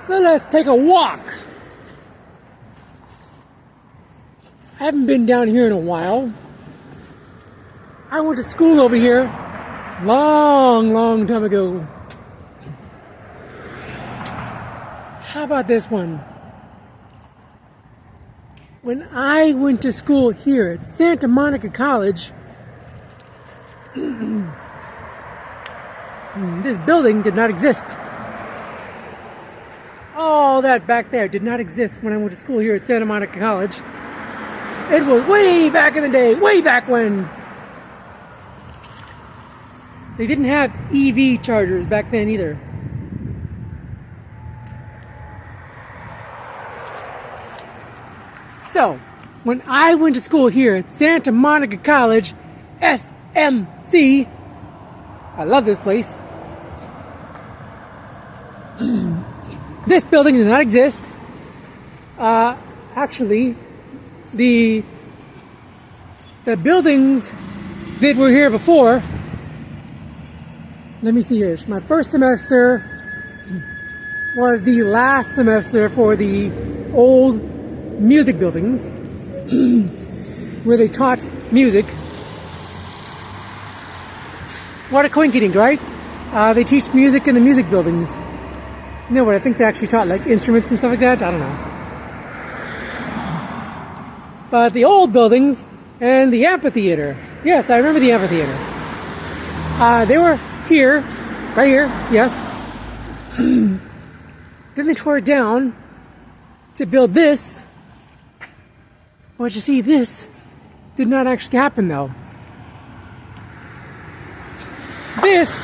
So let's take a walk. I haven't been down here in a while. I went to school over here long time ago. How about this one? When I went to school here at Santa Monica College, this building did not exist. All that back there did not exist when I went to school here at Santa Monica College. It was way back in the day, way back when. They didn't have EV chargers back then either. So, when I went to school here at Santa Monica College, SMC, I love this place. This building did not exist. Actually, the buildings that were here before, let me see here. My first semester was the last semester for the old music buildings where they taught music. What a coincidence, right? They teach music in the music buildings. No, but I think they actually taught like instruments and stuff like that. I don't know. But the old buildings and the amphitheater. Yes, I remember the amphitheater. They were here, right here, yes. Then they tore it down to build this. But you see, this did not actually happen though. This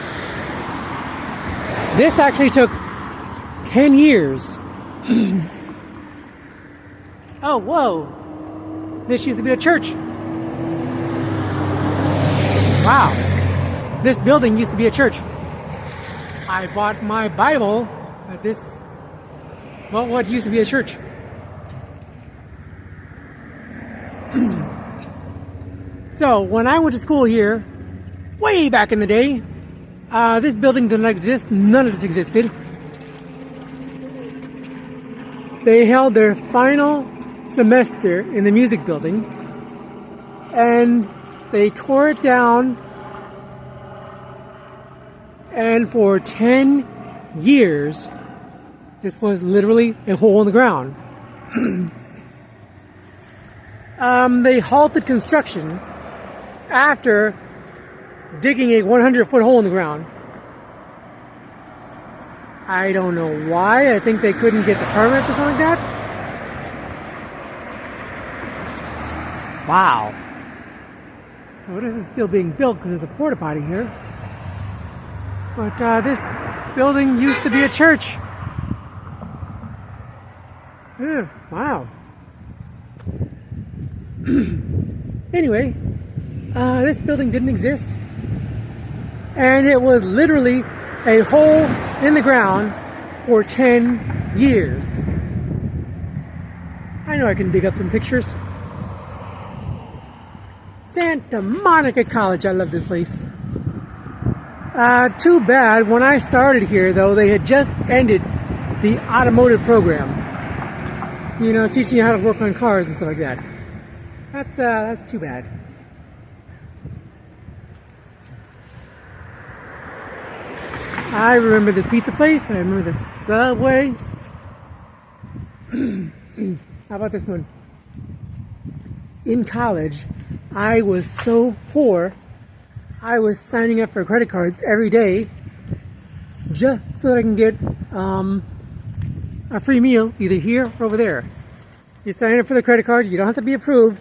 actually took 10 years. Oh, whoa. This used to be a church. Wow. This building used to be a church. I bought my Bible at this, well, what used to be a church. So, when I went to school here, way back in the day, this building did not exist. None of this existed. They held their final semester in the music building, and they tore it down, and for 10 years, this was literally a hole in the ground. They halted construction after digging a 100-foot hole in the ground. I don't know why. I think they couldn't get the permits or something like that. Wow. So this is still being built because there's a porta potty here. But this building used to be a church. Yeah, wow. Anyway, this building didn't exist. And it was literally a hole in the ground for 10 years. I know I can dig up some pictures. Santa Monica College, I love this place. Too bad, when I started here though, they had just ended the automotive program. You know, teaching you how to work on cars and stuff like that. That's too bad. I remember this pizza place. I remember the Subway. How about this one? In college, I was so poor, I was signing up for credit cards every day just so that I can get a free meal either here or over there. You sign up for the credit card, you don't have to be approved.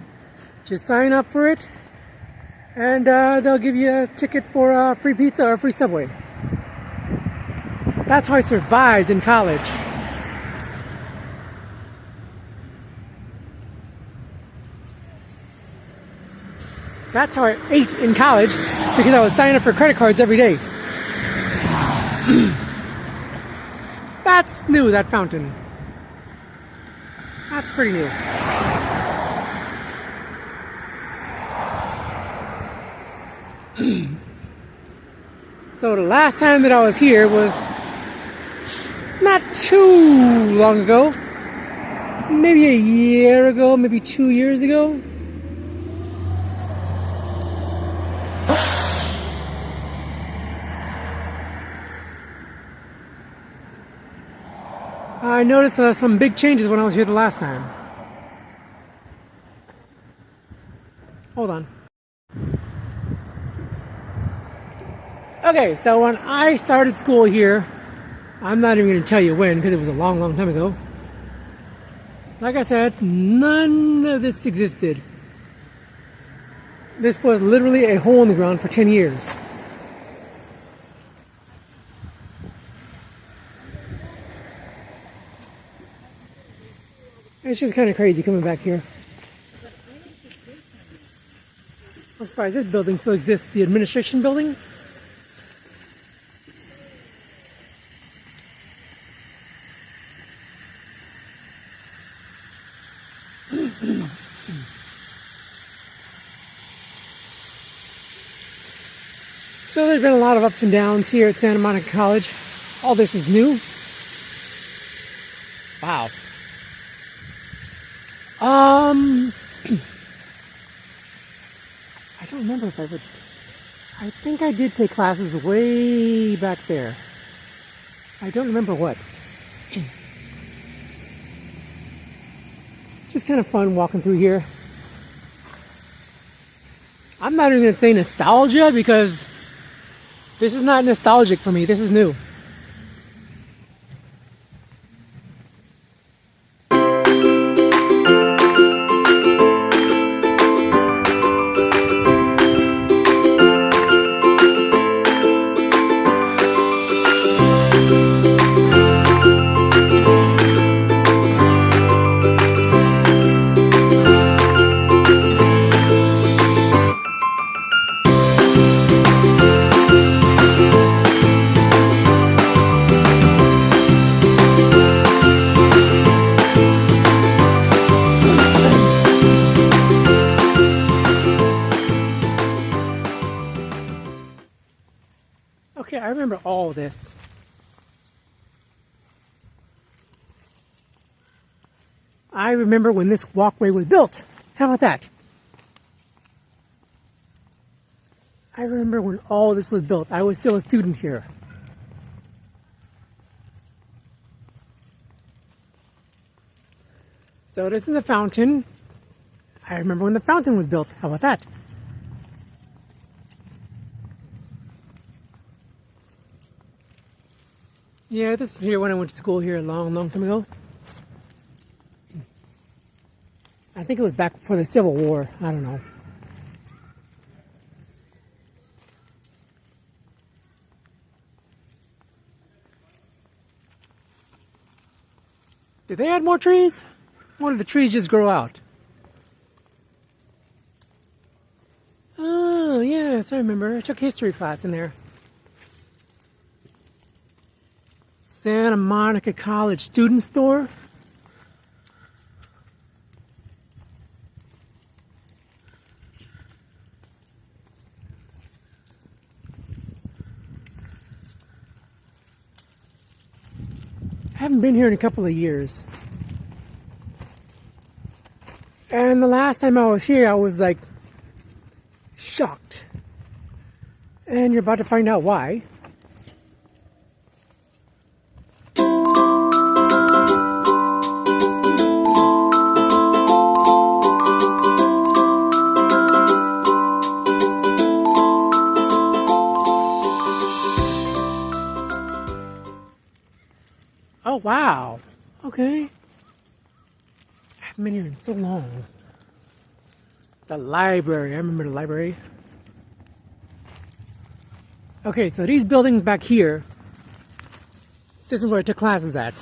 Just sign up for it, and they'll give you a ticket for a free pizza or a free Subway. That's how I survived in college. That's how I ate in college, because I was signing up for credit cards every day. That's new, that fountain. That's pretty new. So the last time that I was here was not too long ago. Maybe a year ago, maybe 2 years ago. I noticed some big changes when I was here the last time. Hold on. Okay, so when I started school here, I'm not even going to tell you when because it was a long, long time ago. Like I said, none of this existed. This was literally a hole in the ground for 10 years. It's just kind of crazy coming back here. I'm surprised this building still exists, the administration building. So there's been a lot of ups and downs here at Santa Monica College. All this is new. Wow. I don't remember if I think I did take classes way back there. I don't remember what. Just kind of fun walking through here. I'm not even going to say nostalgia because this is not nostalgic for me. This is new. Okay, I remember all this. I remember when this walkway was built. How about that? I remember when all this was built. I was still a student here. So this is a fountain. I remember when the fountain was built. How about that? Yeah, this was here when I went to school here a long, long time ago. I think it was back before the Civil War. I don't know. Did they add more trees? Or did the trees just grow out? Oh, yes, I remember. I took history class in there. Santa Monica College Student Store. I haven't been here in a couple of years. And the last time I was here, I was like shocked. And you're about to find out why. Oh, wow. Okay. I haven't been here in so long. The library. I remember the library. Okay, so these buildings back here, this is where I took classes at.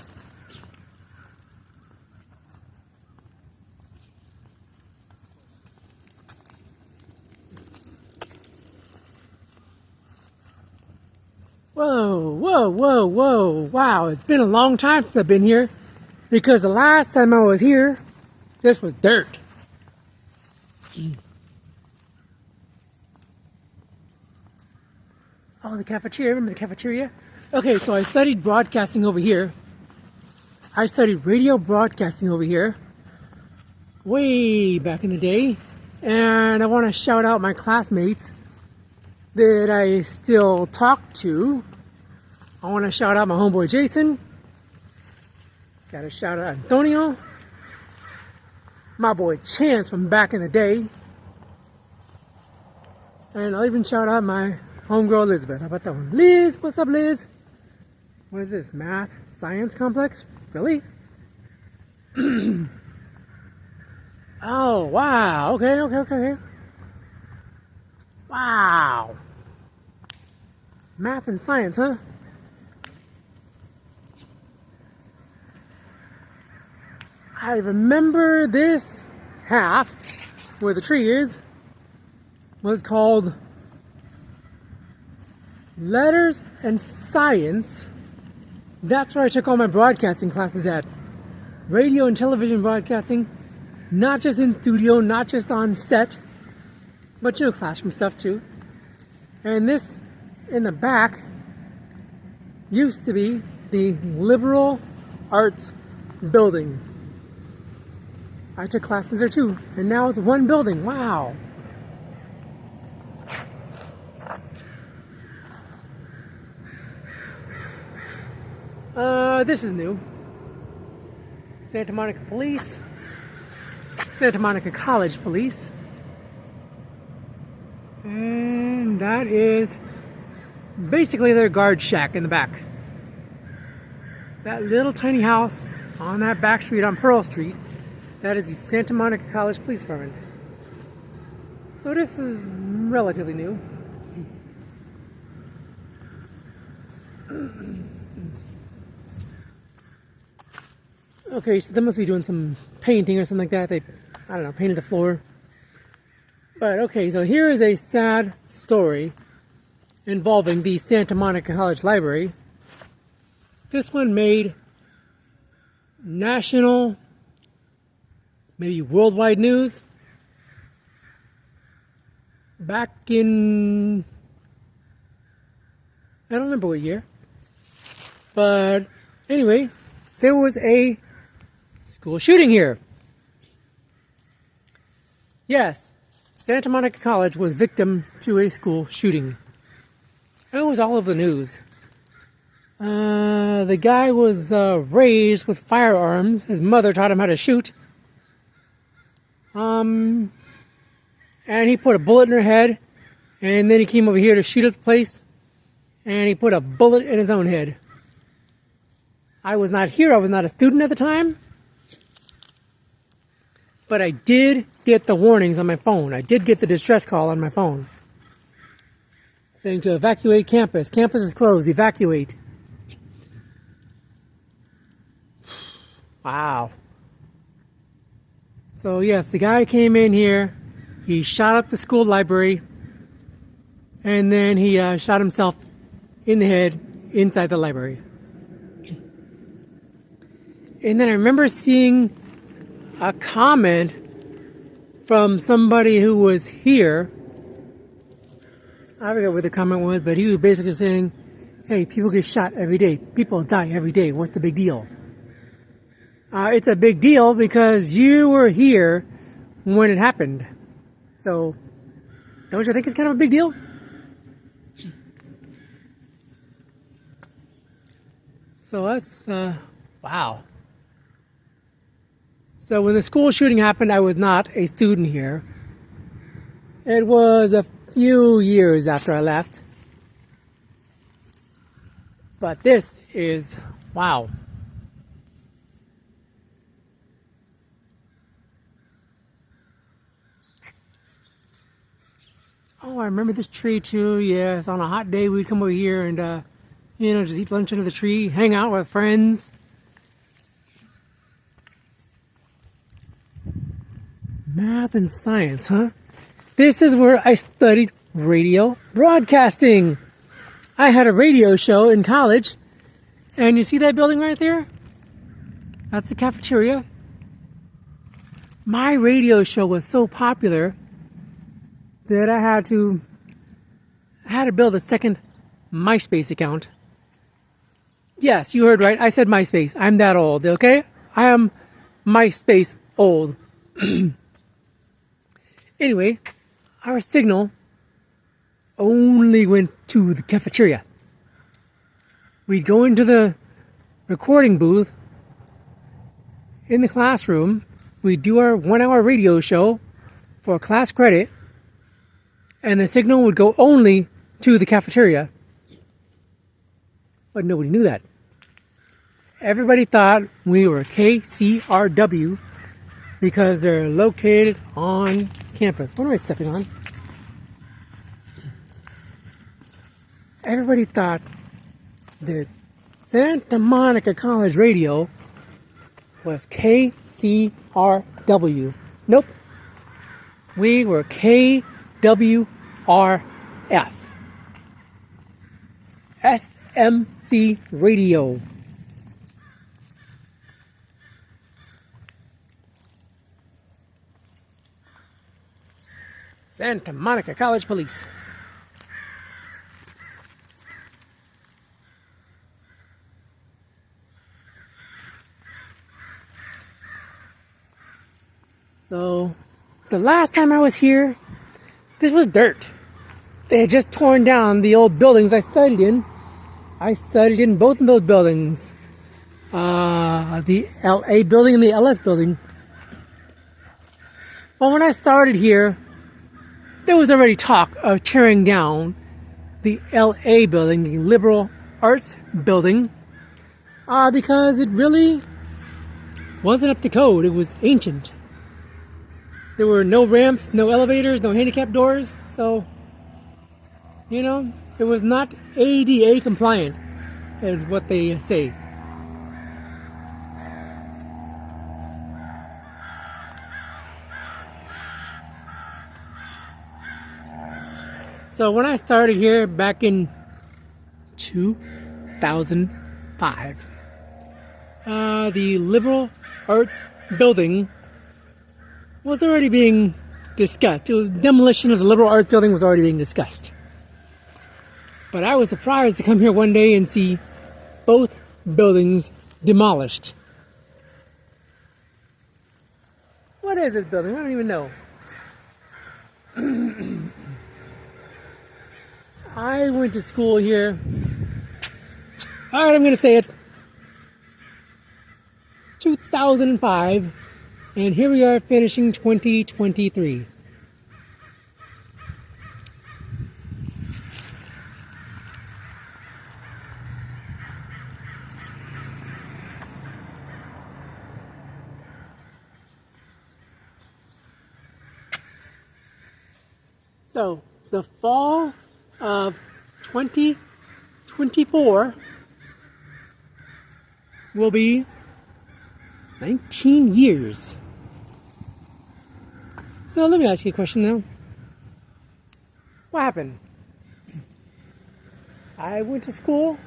Whoa, whoa, whoa, whoa. Wow, it's been a long time since I've been here. Because the last time I was here, this was dirt. Oh, the cafeteria. Remember the cafeteria? Okay, so I studied broadcasting over here. I studied radio broadcasting over here way back in the day, and I want to shout out my classmates that I still talk to. I want to shout out my homeboy Jason. Got to shout out Antonio. My boy Chance from back in the day. And I'll even shout out my homegirl Elizabeth. How about that one? Liz, what's up, Liz? What is this? Math Science Complex? Really? Oh, wow. Okay. Wow. Math and science, huh? I remember this half where the tree is was called Letters and Science. That's where I took all my broadcasting classes at. Radio and television broadcasting, not just in studio, not just on set, but classroom stuff too. And this in the back used to be the Liberal Arts Building. I took classes there too, and now it's one building. Wow. This is new. Santa Monica Police. Santa Monica College Police. And that is basically their guard shack in the back. That little tiny house on that back street on Pearl Street, that is the Santa Monica College Police Department. So this is relatively new. Okay, so they must be doing some painting or something like that. They, I don't know, painted the floor. But okay, so here is a sad story involving the Santa Monica College Library. This one made national, maybe worldwide news back in, I don't remember what year. But anyway, there was a school shooting here. Yes, Santa Monica College was victim to a school shooting. It was all over the news. The guy was raised with firearms. His mother taught him how to shoot. And he put a bullet in her head, and then he came over here to shoot at the place, and he put a bullet in his own head. I was not here. I was not a student at the time. But I did get the warnings on my phone. I did get the distress call on my phone saying to evacuate campus. Campus is closed. Evacuate. Wow. So yes, the guy came in here. He shot up the school library. And then he shot himself in the head inside the library. And then I remember seeing a comment from somebody who was here. I forget what the comment was, but he was basically saying, hey, people get shot every day. People die every day. What's the big deal? It's a big deal because you were here when it happened. So, don't you think it's kind of a big deal? So that's, wow. So when the school shooting happened, I was not a student here. It was a few years after I left. But this is, wow. Oh, I remember this tree too. Yes, on a hot day we'd come over here and, just eat lunch under the tree, hang out with friends. Math and science, huh? This is where I studied radio broadcasting. I had a radio show in college, and you see that building right there? That's the cafeteria. My radio show was so popular that I had to build a second MySpace account Yes, you heard right. I said MySpace. I'm that old, okay? I am MySpace old. Anyway, our signal only went to the cafeteria. We'd go into the recording booth in the classroom. We'd do our 1 hour radio show for class credit, and the signal would go only to the cafeteria. But nobody knew that. Everybody thought we were KCRW because they're located on campus. What am I stepping on? Everybody thought that Santa Monica College Radio was KCRW. Nope. We were KWRF. SMC Radio. Santa Monica College Police. So, the last time I was here, this was dirt. They had just torn down the old buildings I studied in. I studied in both of those buildings. The LA building and the LS building. Well, when I started here, there was already talk of tearing down the LA building, the Liberal Arts building, because it really wasn't up to code. It was ancient. There were no ramps, no elevators, no handicap doors, so, you know, it was not ADA compliant, is what they say. So when I started here back in 2005, the Liberal Arts building was already being discussed. The demolition of the Liberal Arts building was already being discussed. But I was surprised to come here one day and see both buildings demolished. What is this building? I don't even know. I went to school here. Alright, I'm going to say it. 2005. And here we are finishing 2023. So, the fall of 2024 will be 19 years. So let me ask you a question now. What happened? I went to school.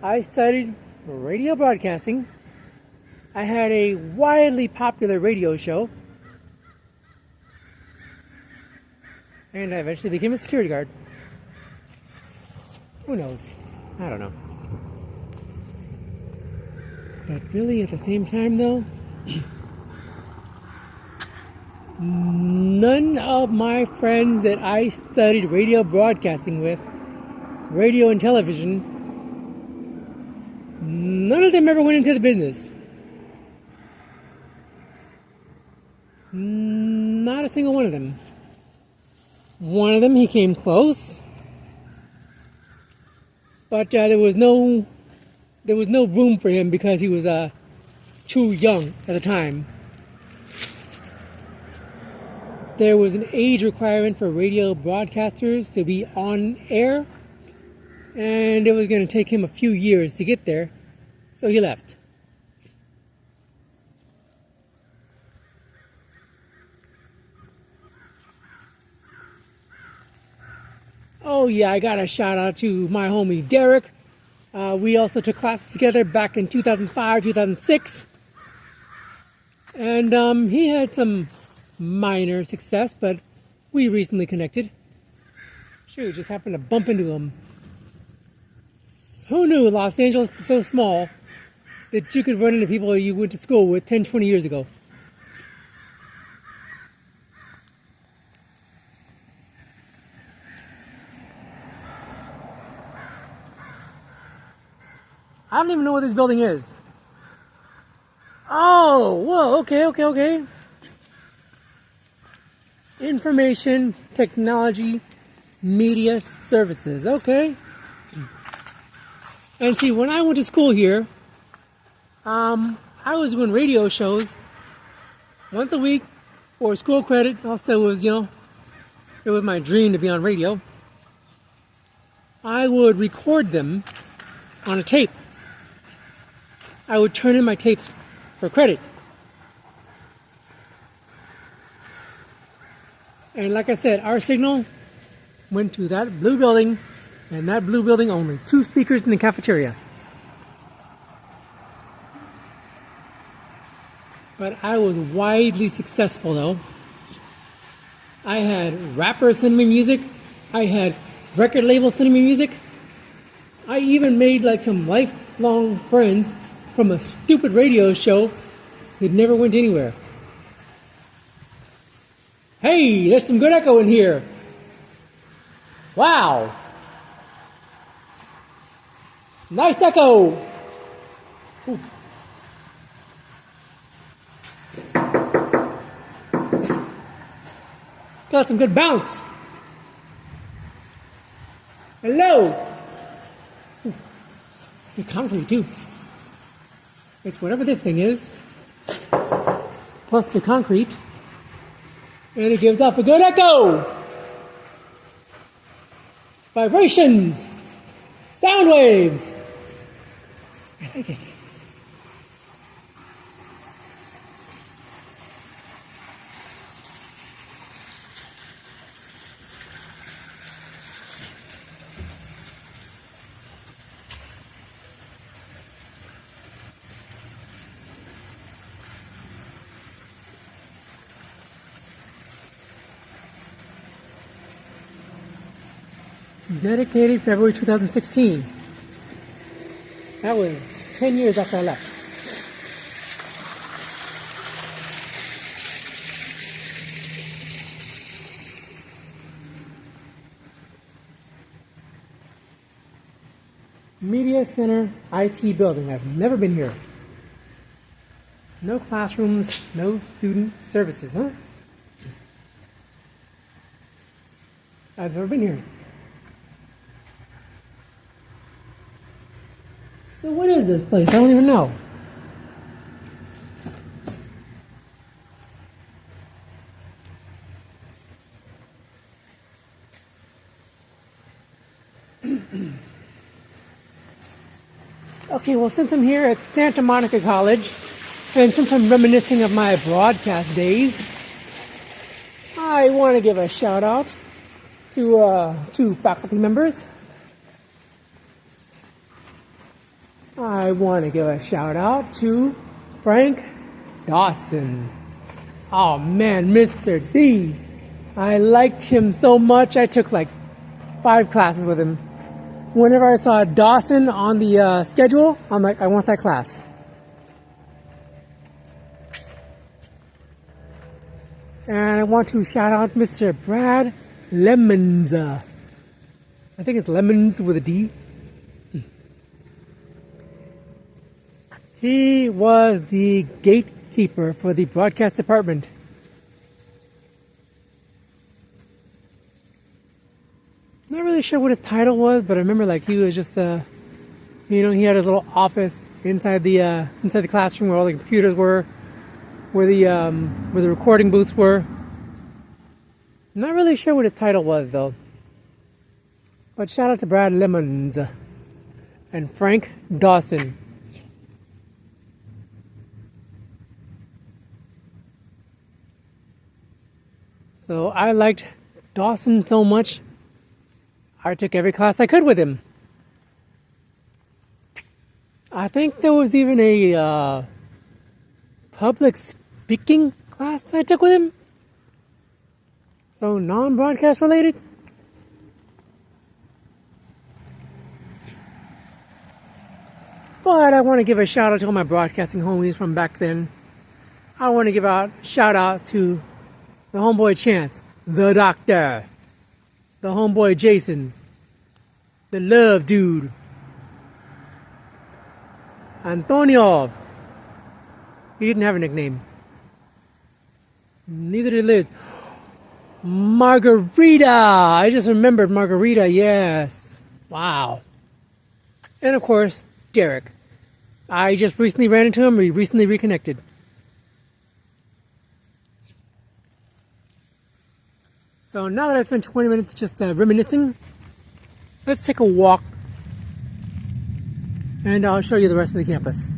I studied radio broadcasting. I had a widely popular radio show. And I eventually became a security guard. Who knows? I don't know. But really, at the same time, though, none of my friends that I studied radio broadcasting with, radio and television, none of them ever went into the business. Not a single one of them. One of them, he came close, but there was no room for him because he was too young at the time. There was an age requirement for radio broadcasters to be on air, and it was going to take him a few years to get there, so he left. Oh yeah, I got a shout out to my homie Derek. We also took classes together back in 2005, 2006. And he had some minor success, but we recently connected. Sure, just happened to bump into him. Who Who knew Los Angeles was so small that you could run into people you went to school with 10, 20 years ago? I don't even know what this building is. Oh, whoa, okay. Information Technology Media Services, okay. And see, when I went to school here, I was doing radio shows once a week for school credit. Also, it was my dream to be on radio. I would record them on a tape. I would turn in my tapes for credit. And like I said, our signal went to that blue building, and that blue building only. 2 speakers in the cafeteria. But I was widely successful though. I had rappers sending me music. I had record labels sending me music. I even made like some lifelong friends from a stupid radio show that never went anywhere. Hey, there's some good echo in here. Wow. Nice echo. Ooh. Got some good bounce. Hello. Ooh. Good concrete too. It's whatever this thing is, plus the concrete, and it gives off a good echo. Vibrations, sound waves. I like it. Dedicated February 2016. That was 10 years after I left. Media Center IT building. I've never been here. No classrooms, no student services, huh? I've never been here. So what is this place? I don't even know. Okay, well, since I'm here at Santa Monica College, and since I'm reminiscing of my broadcast days, I want to give a shout out to 2 faculty members. I want to give a shout out to Frank Dawson. Oh man, Mr. D. I liked him so much, I took like 5 classes with him. Whenever I saw Dawson on the schedule, I'm like, I want that class. And I want to shout out Mr. Brad Lemons. I think it's Lemons with a D. He was the gatekeeper for the broadcast department. Not really sure what his title was, but I remember like he was just he had his little office inside the classroom where all the computers were, where the recording booths were. Not really sure what his title was though. But shout out to Brad Lemons and Frank Dawson. So I liked Dawson so much, I took every class I could with him. I think there was even a public speaking class that I took with him. So non-broadcast related. But I want to give a shout out to all my broadcasting homies from back then. I want to give a shout out to the homeboy Chance, the Doctor, the homeboy Jason, the Love Dude, Antonio. He didn't have a nickname. Neither did Liz. Margarita. I just remembered Margarita. Yes. Wow. And of course, Derek. I just recently ran into him. We recently reconnected. So now that I've spent 20 minutes just reminiscing, let's take a walk and I'll show you the rest of the campus.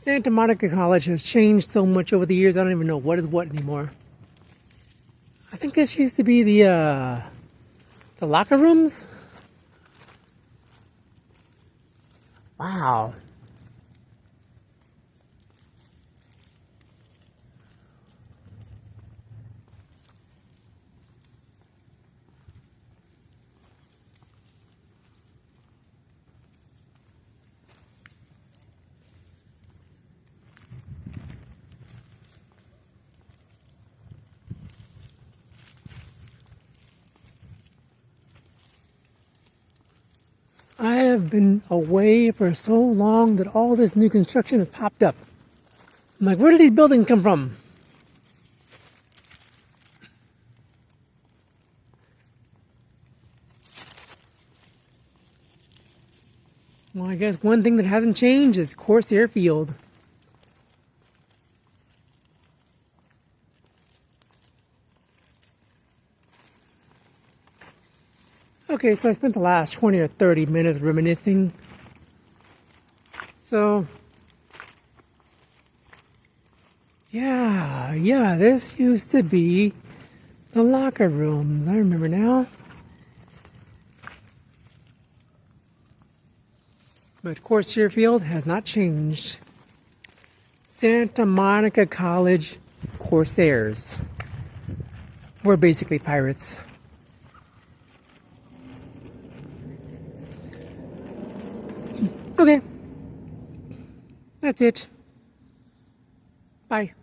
Santa Monica College has changed so much over the years, I don't even know what is what anymore. I think this used to be the locker rooms. Wow. I have been away for so long that all this new construction has popped up. I'm like, where did these buildings come from? Well, I guess one thing that hasn't changed is Corsair Field. Okay, so I spent the last 20 or 30 minutes reminiscing. So, yeah, this used to be the locker rooms. I remember now. But Corsair Field has not changed. Santa Monica College Corsairs. We're basically pirates. Okay. That's it. Bye.